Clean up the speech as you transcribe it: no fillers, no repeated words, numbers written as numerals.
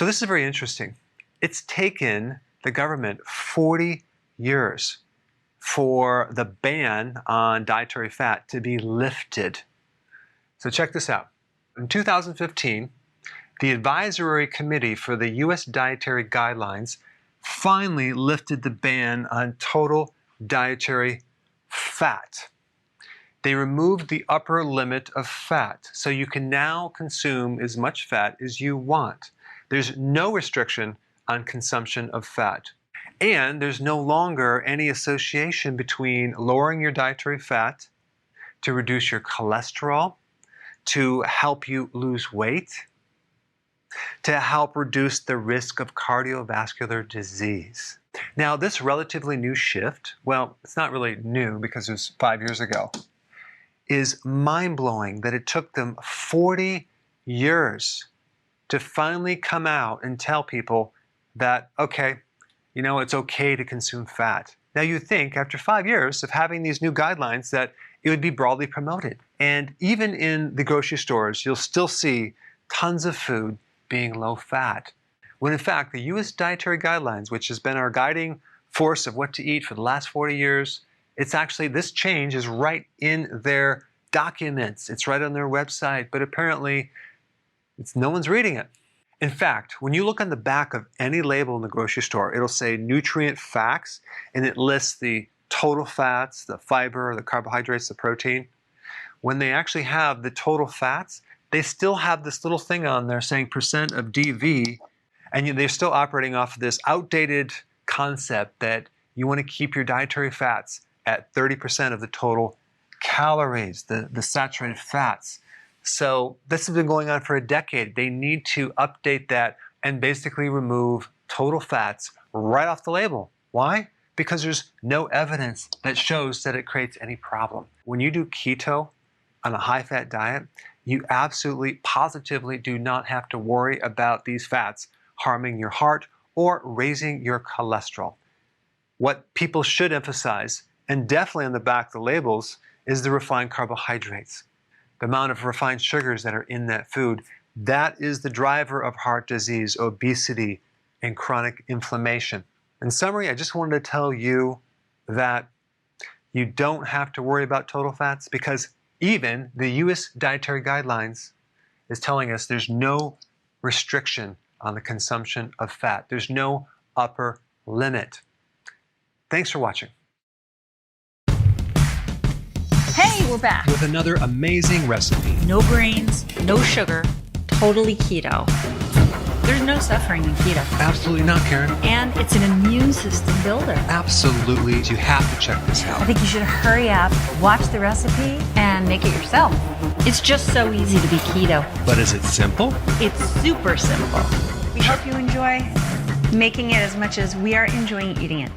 So this is very interesting. It's taken the government 40 years for the ban on dietary fat to be lifted. So check this out. In 2015, the Advisory Committee for the U.S. Dietary Guidelines finally lifted the ban on total dietary fat. They removed the upper limit of fat, so you can now consume as much fat as you want. There's no restriction on consumption of fat. And there's no longer any association between lowering your dietary fat to reduce your cholesterol, to help you lose weight, to help reduce the risk of cardiovascular disease. Now, this relatively new shift, well, it's not really new because it was 5 years ago, is mind-blowing that it took them 40 years to finally come out and tell people that, okay, you know, it's okay to consume fat. Now you'd think after 5 years of having these new guidelines that it would be broadly promoted. And even in the grocery stores, you'll still see tons of food being low fat. When in fact, the U.S. Dietary Guidelines, which has been our guiding force of what to eat for the last 40 years, it's actually, this change is right in their documents. It's right on their website, but apparently no one's reading it. In fact, when you look on the back of any label in the grocery store, it'll say nutrient facts, and it lists the total fats, the fiber, the carbohydrates, the protein. When they actually have the total fats, they still have this little thing on there saying percent of DV, and they're still operating off of this outdated concept that you want to keep your dietary fats at 30% of the total calories, the saturated fats. So this has been going on for a decade. They need to update that and basically remove total fats right off the label. Why? Because there's no evidence that shows that it creates any problem. When you do keto on a high-fat diet, you absolutely, positively do not have to worry about these fats harming your heart or raising your cholesterol. What people should emphasize, and definitely on the back of the labels, is the refined carbohydrates. The amount of refined sugars that are in that food, that is the driver of heart disease, obesity, and chronic inflammation. In summary, I just wanted to tell you that you don't have to worry about total fats because even the U.S. Dietary Guidelines is telling us there's no restriction on the consumption of fat. There's no upper limit. Thanks for watching. Hey, we're back. With another amazing recipe. No grains, no sugar, totally keto. There's no suffering in keto. Absolutely not, Karen. And it's an immune system builder. Absolutely. You have to check this out. I think you should hurry up, watch the recipe, and make it yourself. It's just so easy to be keto. But is it simple? It's super simple. We hope you enjoy making it as much as we are enjoying eating it.